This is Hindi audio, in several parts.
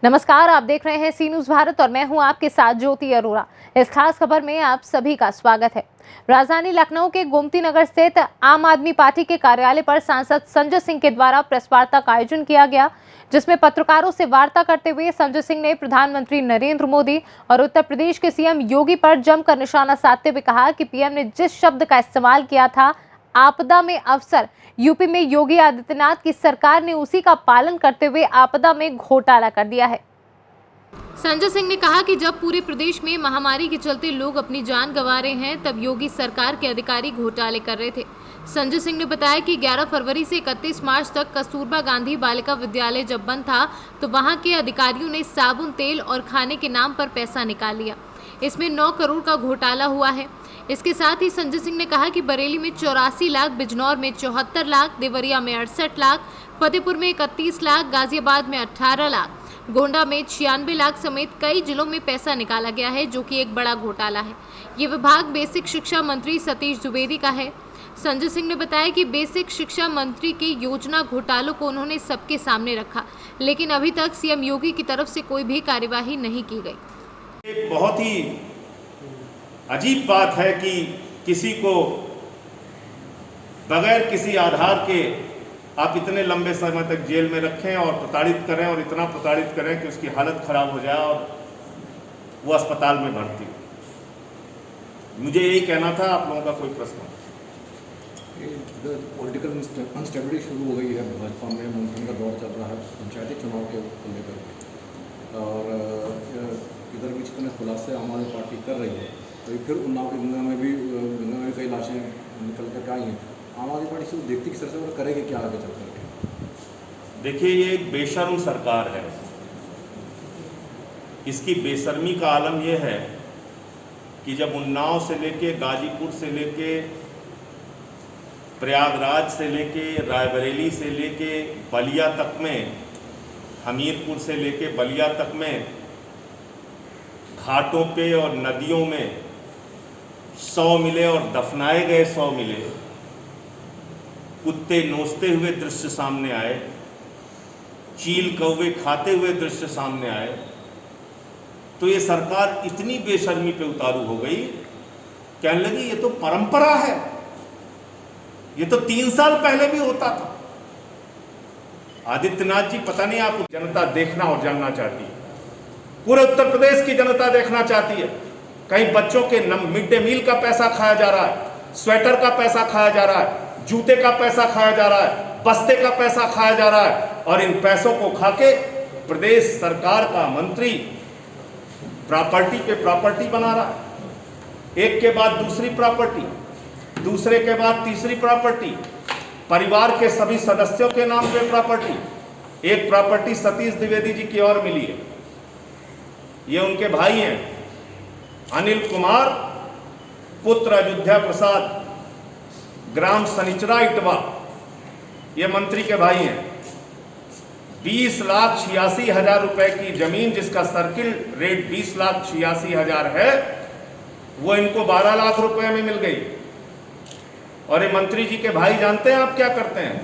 नमस्कार, आप देख रहे हैं सी न्यूज भारत और मैं हूं आपके साथ ज्योति अरोरा। इस खास खबर में आप सभी का स्वागत है। राजधानी लखनऊ के गोमती नगर स्थित आम आदमी पार्टी के कार्यालय पर सांसद संजय सिंह के द्वारा प्रेस वार्ता का आयोजन किया गया, जिसमें पत्रकारों से वार्ता करते हुए संजय सिंह ने प्रधानमंत्री नरेंद्र मोदी और उत्तर प्रदेश के सीएम योगी पर जमकर निशाना साधते हुए कहा कि पीएम ने जिस शब्द का इस्तेमाल किया था, आपदा में अवसर, यूपी में योगी आदित्यनाथ की सरकार ने उसी का पालन करते हुए आपदा में घोटाला कर दिया है। संजय सिंह ने कहा कि जब पूरे प्रदेश में महामारी के चलते लोग अपनी जान गंवा रहे हैं, तब योगी सरकार के अधिकारी घोटाले कर रहे थे। संजय सिंह ने बताया कि 11 फरवरी से 31 मार्च तक कस्तूरबा गांधी बालिका विद्यालय जब बंद था, तो वहां के अधिकारियों ने साबुन, तेल और खाने के नाम पर पैसा निकाल लिया। इसमें 9 करोड़ का घोटाला हुआ है। इसके साथ ही संजय सिंह ने कहा कि बरेली में 84 लाख, बिजनौर में 74 लाख, देवरिया में 68 लाख, फतेहपुर में 31 लाख, गाजियाबाद में 18 लाख, गोंडा में 96 लाख समेत कई जिलों में पैसा निकाला गया है, जो कि एक बड़ा घोटाला है। ये विभाग बेसिक शिक्षा मंत्री सतीश द्विवेदी का है। संजय सिंह ने बताया कि बेसिक शिक्षा मंत्री के योजना घोटालों को उन्होंने सबके सामने रखा, लेकिन अभी तक सीएम योगी की तरफ से कोई भी कार्यवाही नहीं की गई। एक बहुत ही अजीब बात है कि किसी को बगैर किसी आधार के आप इतने लंबे समय तक जेल में रखें और प्रताड़ित करें, और इतना प्रताड़ित करें कि उसकी हालत खराब हो जाए और वो अस्पताल में भर्ती हो। मुझे यही कहना था। आप लोगों का कोई प्रश्न? पॉलिटिकल अनस्टेबिलिटी शुरू हो गई है भाजपा में, मंथन का दौर चल रहा है पंचायती चुनाव के लेकर, और इधर बीच में खुलासे आम आदमी पार्टी कर रही है। तो फिर उन्नाव में भी कई लाशें निकल कर आई हैं। आम आदमी पार्टी से देखती किस तरह से वो करेगी क्या आगे चल करके? देखिए, ये एक बेशर्म सरकार है। इसकी बेशर्मी का आलम यह है कि जब उन्नाव से लेके, गाजीपुर से लेके, प्रयागराज से लेके, रायबरेली से लेके बलिया तक में, हमीरपुर से लेके बलिया तक में, घाटों पे और नदियों में 100 मिले और दफनाए गए 100 मिले, कुत्ते नोचते हुए दृश्य सामने आए, चील कौवे खाते हुए दृश्य सामने आए, तो ये सरकार इतनी बेशर्मी पे उतारू हो गई, कहने लगी ये तो परंपरा है, ये तो 3 साल पहले भी होता था। आदित्यनाथ जी, पता नहीं आप जनता देखना और जानना चाहती है, पूरे उत्तर प्रदेश की जनता देखना चाहती है। कहीं बच्चों के मिड डे मील का पैसा खाया जा रहा है, स्वेटर का पैसा खाया जा रहा है, जूते का पैसा खाया जा रहा है, बस्ते का पैसा खाया जा रहा है, और इन पैसों को खाके प्रदेश सरकार का मंत्री प्रॉपर्टी पे प्रॉपर्टी बना रहा है। एक के बाद दूसरी प्रॉपर्टी, दूसरे के बाद तीसरी प्रॉपर्टी, परिवार के सभी सदस्यों के नाम पे प्रॉपर्टी। एक प्रॉपर्टी सतीश द्विवेदी जी की और मिली है। ये उनके भाई हैं, अनिल कुमार पुत्र अयोध्या प्रसाद, ग्राम सनिचरा इटवा, ये मंत्री के भाई हैं। 20,86,000 रुपए की जमीन, जिसका सर्किल रेट 20,86,000 है, वो इनको 12 लाख रुपए में मिल गई। और ये मंत्री जी के भाई जानते हैं आप क्या करते हैं?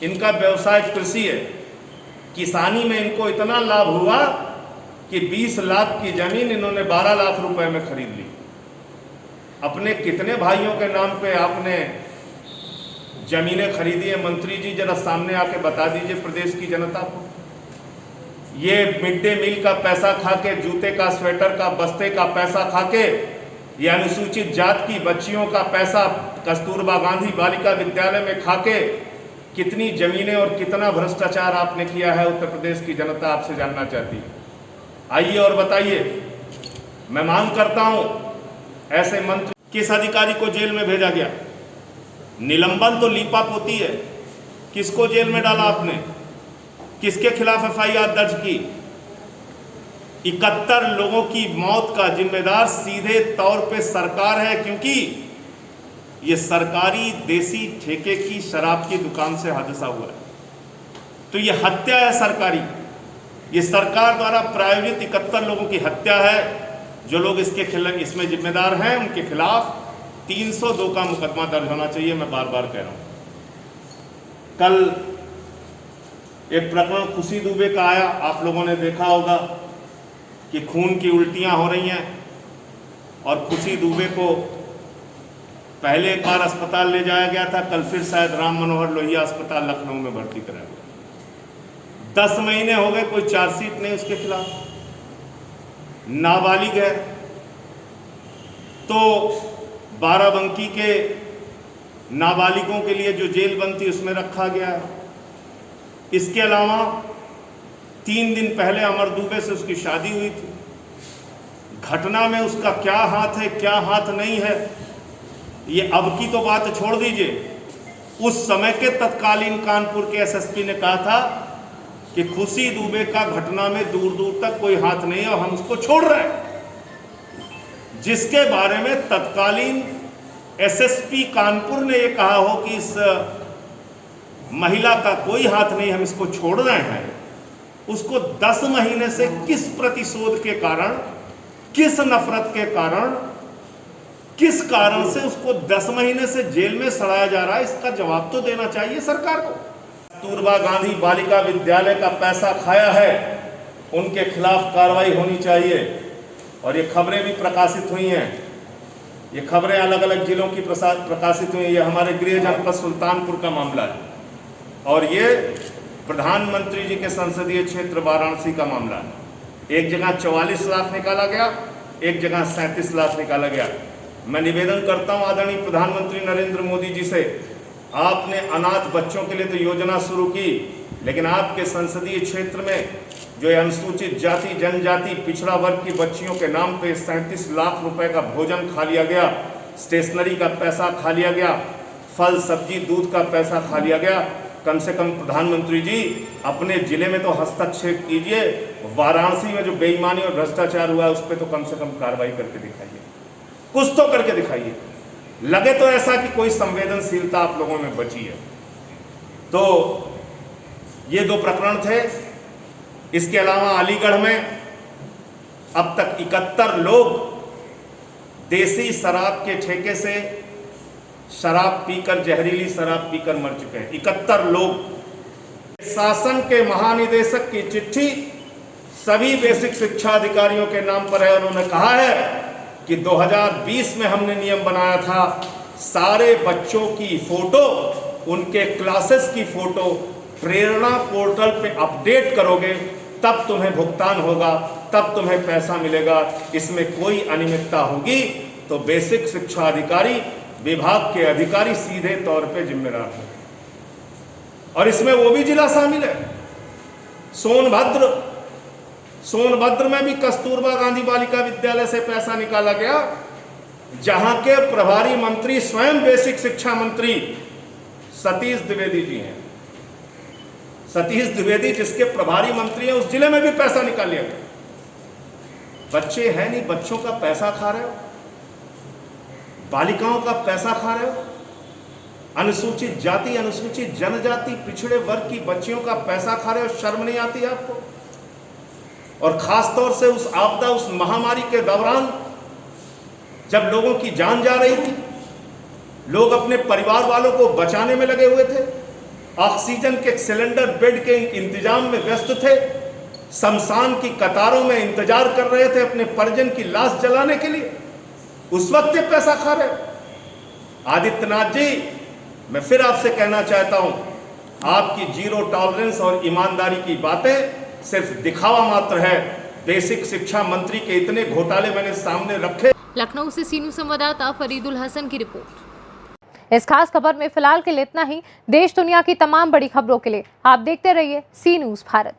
इनका व्यवसाय कृषि है। किसानी में इनको इतना लाभ हुआ कि 20 लाख की जमीन इन्होंने 12 लाख रुपए में खरीद ली। अपने कितने भाइयों के नाम पे आपने जमीनें खरीदी है मंत्री जी? जरा सामने आके बता दीजिए प्रदेश की जनता को। ये मिड डे मील का पैसा खाके, जूते का, स्वेटर का, बस्ते का पैसा खाके, ये अनुसूचित जात की बच्चियों का पैसा कस्तूरबा गांधी बालिका विद्यालय में खाके कितनी जमीनें और कितना भ्रष्टाचार आपने किया है, उत्तर प्रदेश की जनता आपसे जानना चाहती है। आइए और बताइए। मैं मांग करता हूं, ऐसे मंत्री, किस अधिकारी को जेल में भेजा गया? निलंबन तो लीपा पोती है। किसको जेल में डाला आपने? किसके खिलाफ एफआईआर दर्ज की? 71 लोगों की मौत का जिम्मेदार सीधे तौर पे सरकार है, क्योंकि ये सरकारी देसी ठेके की शराब की दुकान से हादसा हुआ है। तो ये हत्या है सरकारी, ये सरकार द्वारा प्रायोजित 71 लोगों की हत्या है। जो लोग इसके खिलाफ, इसमें जिम्मेदार हैं, उनके खिलाफ 302 का मुकदमा दर्ज होना चाहिए। मैं बार बार कह रहा हूं। कल एक प्रकरण खुशी दुबे का आया, आप लोगों ने देखा होगा कि खून की उल्टियां हो रही हैं और खुशी दुबे को पहले एक बार अस्पताल ले जाया गया था, कल फिर शायद राम मनोहर लोहिया अस्पताल लखनऊ में भर्ती कराया गया। 10 महीने हो गए, कोई चार्जशीट नहीं उसके खिलाफ, नाबालिग है। तो बाराबंकी के नाबालिगों के लिए जो जेल बनती उसमें रखा गया है। इसके अलावा 3 दिन पहले अमर दुबे से उसकी शादी हुई थी। घटना में उसका क्या हाथ है क्या हाथ नहीं है, ये अब की तो बात छोड़ दीजिए। उस समय के तत्कालीन कानपुर के एसएसपी ने कहा था कि खुशी दुबे का घटना में दूर दूर तक कोई हाथ नहीं है और हम उसको छोड़ रहे हैं। जिसके बारे में तत्कालीन एसएसपी कानपुर ने ये कहा हो कि इस महिला का कोई हाथ नहीं, हम इसको छोड़ रहे हैं, उसको 10 महीने से किस प्रतिशोध के कारण, किस नफरत के कारण, किस कारण से उसको 10 महीने से जेल में सड़ाया जा रहा है, इसका जवाब तो देना चाहिए सरकार को। कस्तूरबा गांधी बालिका विद्यालय का पैसा खाया है, उनके खिलाफ कार्रवाई होनी चाहिए। और ये खबरें भी प्रकाशित हुई हैं, ये खबरें अलग अलग जिलों की प्रकाशित हुई हैं। ये हमारे गृह जनपद सुल्तानपुर का मामला है और ये प्रधानमंत्री जी के संसदीय क्षेत्र वाराणसी का मामला है। एक जगह 44 लाख निकाला गया, एक जगह 37 लाख निकाला गया। मैं निवेदन करता हूं आदरणीय प्रधानमंत्री नरेंद्र मोदी जी से, आपने अनाथ बच्चों के लिए तो योजना शुरू की, लेकिन आपके संसदीय क्षेत्र में जो अनुसूचित जाति जनजाति पिछड़ा वर्ग की बच्चियों के नाम पे 37 लाख रुपए का भोजन खा लिया गया, स्टेशनरी का पैसा खा लिया गया, फल सब्जी दूध का पैसा खा लिया गया। कम से कम प्रधानमंत्री जी अपने जिले में तो हस्तक्षेप कीजिए। वाराणसी में जो बेईमानी और भ्रष्टाचार हुआ है उस पर तो कम से कम कार्रवाई करके दिखाइए, कुछ तो करके दिखाइए। लगे तो ऐसा कि कोई संवेदनशीलता आप लोगों में बची है। तो ये 2 प्रकरण थे। इसके अलावा अलीगढ़ में अब तक 71 लोग देसी शराब के ठेके से शराब पीकर, जहरीली शराब पीकर मर चुके हैं। 71 लोग। शासन के महानिदेशक की चिट्ठी सभी बेसिक शिक्षा अधिकारियों के नाम पर है। उन्होंने कहा है कि 2020 में हमने नियम बनाया था, सारे बच्चों की फोटो, उनके क्लासेस की फोटो प्रेरणा पोर्टल पे अपडेट करोगे तब तुम्हें भुगतान होगा, तब तुम्हें पैसा मिलेगा। इसमें कोई अनियमितता होगी तो बेसिक शिक्षा अधिकारी, विभाग के अधिकारी सीधे तौर पे जिम्मेदार हैं। और इसमें वो भी जिला शामिल है, सोनभद्र में भी कस्तूरबा गांधी बालिका विद्यालय से पैसा निकाला गया, जहां के प्रभारी मंत्री स्वयं बेसिक शिक्षा मंत्री सतीश द्विवेदी जी हैं। सतीश द्विवेदी जिसके प्रभारी मंत्री हैं, उस जिले में भी पैसा निकाल लिया गया। बच्चे हैं नहीं, बच्चों का पैसा खा रहे हो, बालिकाओं का पैसा खा रहे हो, अनुसूचित जाति, अनुसूचित जनजाति, पिछड़े वर्ग की बच्चियों का पैसा खा रहे हो। शर्म नहीं आती आपको? और खास तौर से उस आपदा, उस महामारी के दौरान जब लोगों की जान जा रही थी, लोग अपने परिवार वालों को बचाने में लगे हुए थे, ऑक्सीजन के सिलेंडर, बेड के इंतजाम में व्यस्त थे, शमशान की कतारों में इंतजार कर रहे थे अपने परिजन की लाश जलाने के लिए, उस वक्त ये पैसा खा रहे हो। आदित्यनाथ जी, मैं फिर आपसे कहना चाहता हूं, आपकी जीरो टॉलरेंस और ईमानदारी की बातें सिर्फ दिखावा मात्र है। बेसिक शिक्षा मंत्री के इतने घोटाले मैंने सामने रखे। लखनऊ से सीनू संवाददाता फरीदुल हसन की रिपोर्ट। इस खास खबर में फिलहाल के लिए इतना ही। देश दुनिया की तमाम बड़ी खबरों के लिए आप देखते रहिए सी न्यूज़ भारत।